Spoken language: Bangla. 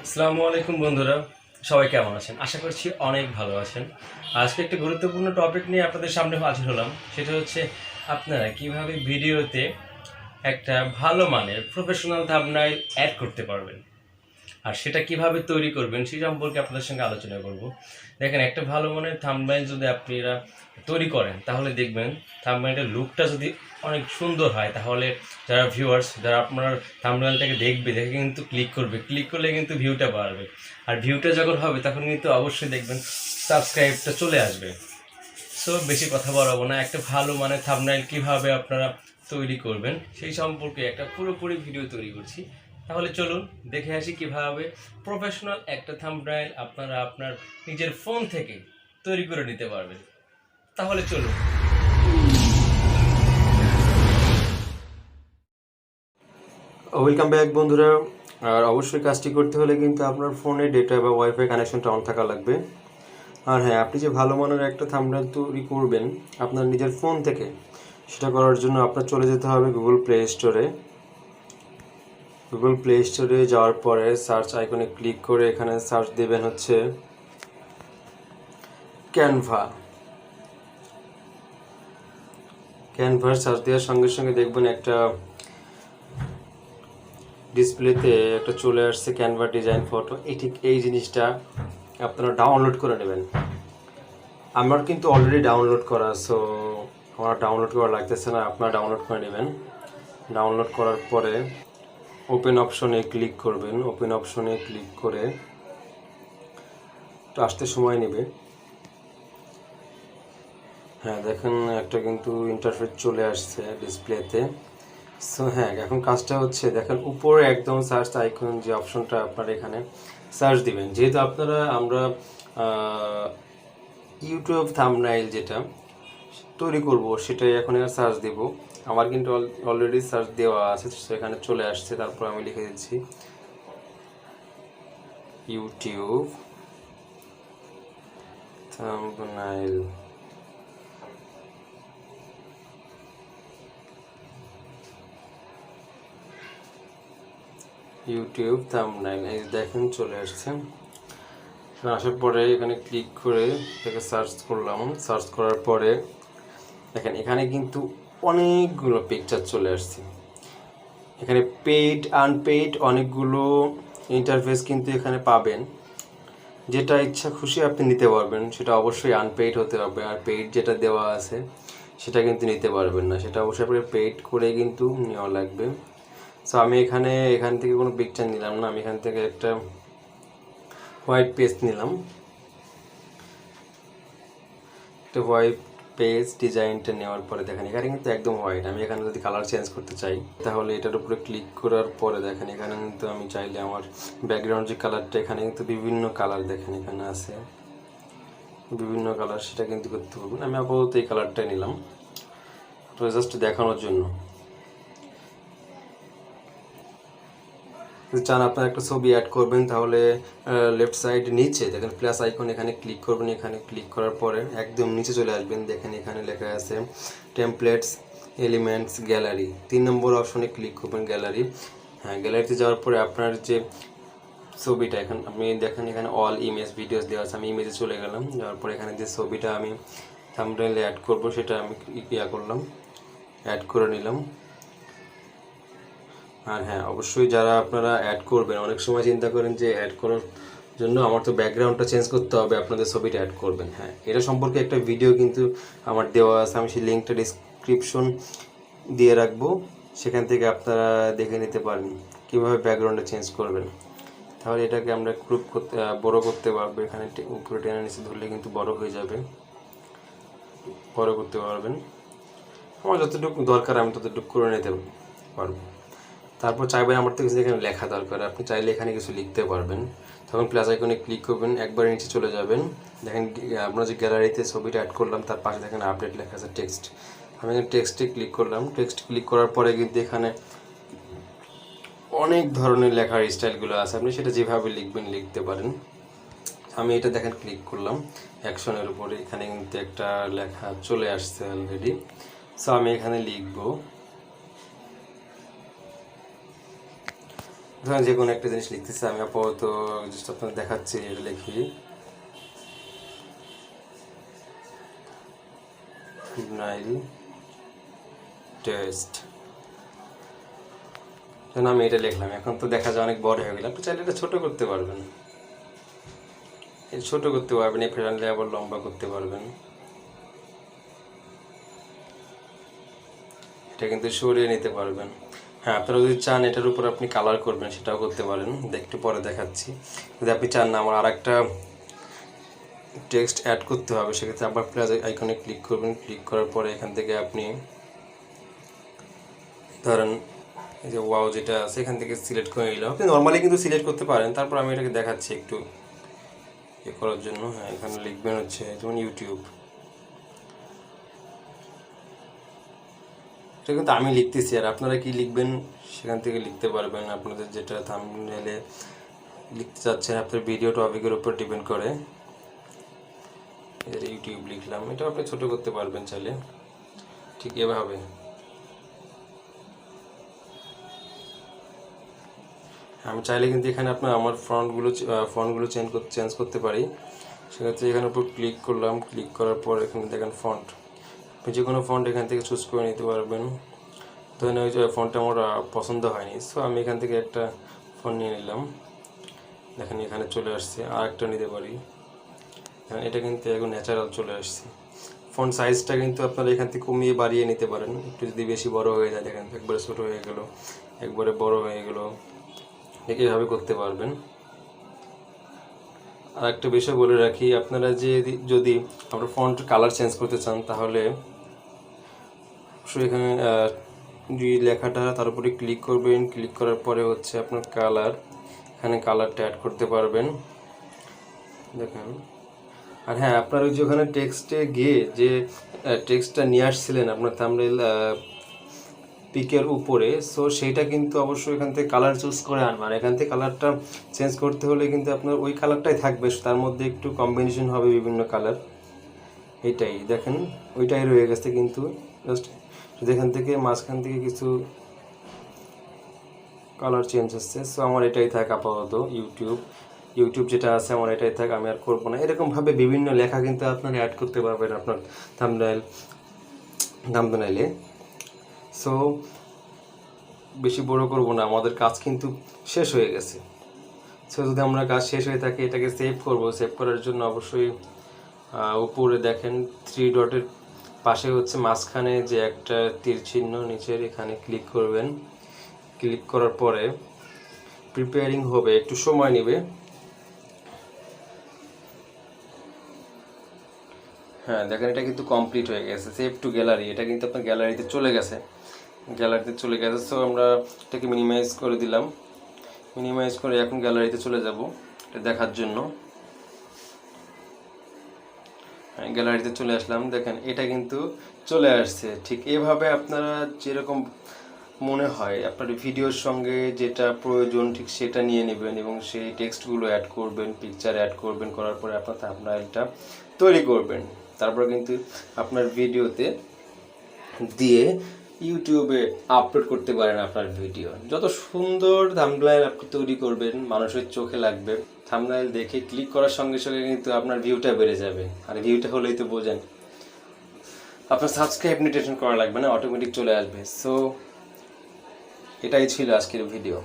আসসালামু আলাইকুম বন্ধুরা, সবাই কেমন আছেন? আশা করছি অনেক ভালো আছেন। আজকে একটা গুরুত্বপূর্ণ টপিক নিয়ে আপনাদের সামনে হাজির হলাম। সেটা হচ্ছে আপনারা কিভাবে ভিডিওতে একটা ভালো মানের প্রফেশনাল থাম্বনেইল অ্যাড করতে পারবেন, আর সেটা কিভাবে তৈরি করবেন সেই সম্পর্কে আপনাদের সঙ্গে আলোচনা করব। দেখেন, একটা ভালো মানের থাম্বনেইল যদি আপনারা তৈরি করেন তাহলে দেখবেন থাম্বনেইলের লুকটা যদি অনেক সুন্দর হয়, তাহলে যারা ভিউয়ার্স, যারা আপনার থাম্বনেইলটাকে দেখে কিন্তু ক্লিক করলে কিন্তু ভিউটা বাড়বে। আর ভিউটা যখন হবে তখন কিন্তু অবশ্যই দেখবেন সাবস্ক্রাইবটা চলে আসবে। সো বেশি কথা বাড়াবো না, একটা ভালো মানের থাম্বনেইল কীভাবে আপনারা তৈরি করবেন সেই সম্পর্কে একটা পুরোপুরি ভিডিও তৈরি করছি। তাহলে চলুন দেখে আসি কিভাবে প্রফেশনাল একটা থাম্বনেইল আপনারা আপনার নিজের ফোন থেকে তৈরি করে নিতে পারবেন। তাহলে চলুন। ওয়েলকাম ব্যাক বন্ধুরা। আর অবশ্যই কাজটি করতে হলে কিন্তু আপনার ফোনে ডেটা বা ওয়াইফাই কানেকশনটা অন থাকা লাগবে। আর হ্যাঁ, আপনি যে ভালো মানের একটা থাম্বনেইল তৈরি করবেন আপনার নিজের ফোন থেকে, সেটা করার জন্য আপনার চলে যেতে হবে গুগল প্লে স্টোরে যাওয়ার পরে সার্চ আইকনে ক্লিক করে এখানে সার্চ দেবেন হচ্ছে ক্যানভার সার্চ দেওয়ার সঙ্গে সঙ্গে দেখবেন একটা ডিসপ্লেতে একটা চলে আসছে ক্যানভা ডিজাইন ফটো। এই জিনিসটা আপনারা ডাউনলোড করে নেবেন। আমার কিন্তু অলরেডি ডাউনলোড করা, সো আমার ডাউনলোড করা লাগতেছে না, আপনারা ডাউনলোড করে নেবেন। ডাউনলোড করার পরে ওপেন অপশনে ক্লিক করবেন। ওপেন অপশনে ক্লিক করে একটু আসতে সময় নেবে। হ্যাঁ, দেখেন একটা কিন্তু ইন্টারফেস চলে আসছে ডিসপ্লেতে। সো হ্যাঁ, এখন কাজটা হচ্ছে দেখেন উপরে একদম সার্চ আইকন যে অপশনটা, আপনারা এখানে সার্চ দিবেন। যেহেতু আমরা ইউটিউব থাম্বনেইল যেটা তৈরি করব সেটাই এখন সার্চ দেব। আমার কিন্তু অলরেডি সার্চ দেওয়া আছে, সেখানে চলে আসছে। তারপর আমি লিখে দিচ্ছি ইউটিউব থাম্বনেইল। ইউটিউব থাম্বনেইল এই দেখেন চলে আসছে। আসার পরে এখানে ক্লিক করে এটাকে সার্চ করলাম। সার্চ করার পরে দেখেন এখানে কিন্তু অনেকগুলো পিকচার চলে আসছে। এখানে পেইড আনপেইড অনেকগুলো ইন্টারফেস কিন্তু এখানে পাবেন। যেটা ইচ্ছা খুশি আপনি নিতে পারবেন, সেটা অবশ্যই আনপেইড হতে হবে। আর পেইড যেটা দেওয়া আছে সেটা কিন্তু নিতে পারবেন না, সেটা অবশ্যই আপনাকে পেইড করে কিন্তু নেওয়া লাগবে। সো আমি এখান থেকে কোনো পিকচার নিলাম না, আমি এখান থেকে একটা হোয়াইট পেজ নিলাম। একটা হোয়াইট পেজ ডিজাইনটা নেওয়ার পরে দেখেন এখানে কিন্তু একদম হোয়াইট। আমি এখানে যদি কালার চেঞ্জ করতে চাই তাহলে এটার উপরে ক্লিক করার পরে দেখেন এখানে কিন্তু আমি চাইলে আমার ব্যাকগ্রাউন্ড যে কালারটা, এখানে কিন্তু বিভিন্ন কালার দেখেন এখানে আছে বিভিন্ন কালার, সেটা কিন্তু করতে পারবেন। আমি আপাতত এই কালারটাই নিলাম তো জাস্ট দেখানোর জন্য। যদি চান আপনার একটা ছবি অ্যাড করবেন তাহলে লেফট সাইড নিচে দেখেন প্লাস আইকন, এখানে ক্লিক করবেন। এখানে ক্লিক করার পরে একদম নিচে চলে আসবেন, দেখেন এখানে লেখা আছে টেমপ্লেটস, এলিমেন্টস, গ্যালারি। 3 নম্বর অপশনে ক্লিক করবেন গ্যালারি। হ্যাঁ, গ্যালারিতে যাওয়ার পরে আপনার যে ছবিটা এখন আপনি দেখেন এখানে অল ইমেজ ভিডিওস দেওয়া আছে। আমি ইমেজে চলে গেলাম, যাওয়ার পরে এখানে যে ছবিটা আমি থাম্বনেইলে অ্যাড করব সেটা আমি করলাম, অ্যাড করে নিলাম। আর হ্যাঁ, অবশ্যই যারা আপনারা অ্যাড করবেন অনেক সময় চিন্তা করেন যে অ্যাড করার জন্য আমার তো ব্যাকগ্রাউন্ডটা চেঞ্জ করতে হবে, আপনাদের ছবিটা অ্যাড করবেন। হ্যাঁ, এটা সম্পর্কে একটা ভিডিও কিন্তু আমার দেওয়া আছে, আমি সেই লিঙ্কটা ডিসক্রিপশন দিয়ে রাখবো, সেখান থেকে আপনারা দেখে নিতে পারেন কীভাবে ব্যাকগ্রাউন্ডটা চেঞ্জ করবেন। তাহলে এটাকে আমরা বড় করতে পারবো। এখানে উপরে টেনে নিচে ধরলে কিন্তু বড় হয়ে যাবে, বড় করতে পারবেন। আমার যতটুকু দরকার আমি ততটুকু করে নিতে পারবো। তারপর চাইবেন আমার থেকে এখানে লেখা দরকার, আপনি চাইলে এখানে কিছু লিখতে পারবেন। তখন প্লাস আইকনে ক্লিক করবেন, একবার নিচে চলে যাবেন। দেখেন আমরা যে গ্যালারিতে ছবিটা অ্যাড করলাম তার পাশে দেখেন আপডেট লেখা আছে টেক্সট। আমি এখানে টেক্সটে ক্লিক করলাম। টেক্সট ক্লিক করার পরে কিন্তু এখানে অনেক ধরনের লেখার স্টাইলগুলো আছে, আপনি সেটা যেভাবে লিখবেন লিখতে পারেন। আমি এটা দেখেন ক্লিক করলাম অ্যাকশনের উপরে, এখানে কিন্তু একটা লেখা চলে আসছে অলরেডি। সো আমি এখানে লিখবো ধরেন যে কোনো একটা জিনিস লিখতেছি আমি, আপাতত জাস্ট আপনাদের দেখাচ্ছি, এটা লিখি নাইল টেস্ট, আমি এটা লিখলাম। এখন তো দেখা যায় অনেক বড় হয়ে গেল, আপনি চাইলে এটা ছোট করতে পারবেন, ছোট করতে পারবেন, এই ফ্রেন্ডলি আবার লম্বা করতে পারবেন। এটা কিন্তু সরিয়ে নিতে পারবেন। হ্যাঁ, আপনারা যদি চান এটার উপর আপনি কালার করবেন সেটাও করতে পারেন, একটু পরে দেখাচ্ছি। যদি আপনি চান না আমার আর একটা টেক্সট অ্যাড করতে হবে, সেক্ষেত্রে আবার প্লাস আইকনে ক্লিক করবেন। ক্লিক করার পরে এখান থেকে আপনি ধরেন এই যে ওয়াও যেটা আছে এখান থেকে সিলেক্ট করে নিলাম। আপনি নর্মালি কিন্তু সিলেক্ট করতে পারেন, তারপর আমি এটাকে দেখাচ্ছি একটু করার জন্য। হ্যাঁ, এখানে লিখবেন হচ্ছে যেমন ইউটিউব, এটা কিন্তু আমি লিখতেছি, আর আপনারা কি লিখবেন সেখান থেকে লিখতে পারবেন, আপনাদের যেটা থাম্বনেইলে লিখতে চাচ্ছেন আপনার ভিডিও টপিকের উপর ডিপেন্ড করে। ইউটিউব লিখলাম, এটা আপনি ছোট করতে পারবেন চাইলে, ঠিক এভাবে। আমি চাইলে কিন্তু এখানে আপনার আমার ফন্টগুলো চেঞ্জ করতে পারি। সেক্ষেত্রে এখানের উপর ক্লিক করলাম, ক্লিক করার পর এখানে দেখেন ফন্ট, আপনি যে কোনো ফন্ট এখান থেকে চুজ করে নিতে পারবেন। ধরেন ওই যে ফন্টটা আমার পছন্দ হয়নি, সো আমি এখান থেকে একটা ফন্ট নিয়ে নিলাম, দেখেন এখানে চলে আসছে। আর একটা নিতে পারি, এটা কিন্তু এখন ন্যাচারাল চলে আসছে। ফন্ট সাইজটা কিন্তু আপনারা এখান থেকে কমিয়ে বাড়িয়ে নিতে পারেন, একটু যদি বেশি বড় হয়ে যায়, দেখেন একবারে ছোটো হয়ে গেল, একবারে বড় হয়ে গেল, এইভাবে করতে পারবেন। আর একটা বিষয় বলে রাখি, আপনারা যদি আপনার ফন্ট কালার চেঞ্জ করতে চান তাহলে অবশ্যই এখানে লেখাটা তার উপরে ক্লিক করবেন। ক্লিক করার পরে হচ্ছে আপনার কালার, এখানে কালারটা অ্যাড করতে পারবেন, দেখেন। আর হ্যাঁ, আপনার ওই যে ওখানে টেক্সটে গিয়ে যে টেক্সটটা নিয়ে আসছিলেন আপনার থাম্বনেইল পিকের উপরে, সো সেইটা কিন্তু অবশ্যই এখান থেকে কালার চুজ করে আনবেন। এখান থেকে কালারটা চেঞ্জ করতে হলে কিন্তু আপনার ওই কালারটাই থাকবে, তার মধ্যে একটু কম্বিনেশন হবে বিভিন্ন কালার, এইটাই দেখেন ওইটাই রয়ে গেছে। কিন্তু জাস্ট এখান থেকে মাঝখান থেকে কিছু কালার চেঞ্জ হচ্ছে, সো আমার এটাই থাক আপাতত। ইউটিউব যেটা আছে আমার এটাই থাক, আমি আর করবো না। এরকমভাবে বিভিন্ন লেখা কিন্তু আপনারা অ্যাড করতে পারবেন আপনার থাম্বনেইলে। সো বেশি বড় করব না, আমাদের কাজ কিন্তু শেষ হয়ে গেছে। সো যদি আমরা কাজ শেষ হয়ে থাকে, এটাকে সেভ করব। সেভ করার জন্য অবশ্যই উপরে দেখেন 3 ডটের পাশে হচ্ছে মাঝখানে যে একটা তীর চিহ্ন নিচের, এখানে ক্লিক করবেন। ক্লিক করার পরে প্রিপেয়ারিং হবে, একটু সময় নেবে। হ্যাঁ, দেখেন এটা কিন্তু কমপ্লিট হয়ে গেছে। সেভ টু গ্যালারি, এটা কিন্তু আপনার গ্যালারিতে চলে গেছে। সো আমরা এটাকে মিনিমাইজ করে দিলাম। মিনিমাইজ করে এখন গ্যালারিতে চলে যাব এটা দেখার জন্য। গ্যালারিতে চলে আসলাম, দেখেন এটা কিন্তু চলে আসছে। ঠিক এভাবে আপনারা যেরকম মনে হয় আপনার ভিডিওর সঙ্গে যেটা প্রয়োজন ঠিক সেটা নিয়ে নেবেন এবং সেই টেক্সটগুলো অ্যাড করবেন, পিকচার অ্যাড করবেন, করার পরে আপনার থাম্বনেইলটা তৈরি করবেন। তারপর কিন্তু আপনার ভিডিওতে দিয়ে ইউটিউবে আপলোড করতে পারেন আপনার ভিডিও। যত সুন্দর থাম্বনেইল আপনি তৈরি করবেন মানুষের চোখে লাগবে, থাম্বনেইল দেখে ক্লিক করার সঙ্গে সঙ্গে কিন্তু আপনার ভিউটা বেড়ে যাবে। আর ভিউটা হলেই তো বোঝেন আপনার সাবস্ক্রাইব নিটেশন করা লাগবে না, অটোমেটিক চলে আসবে। সো এটাই ছিল আজকের ভিডিও।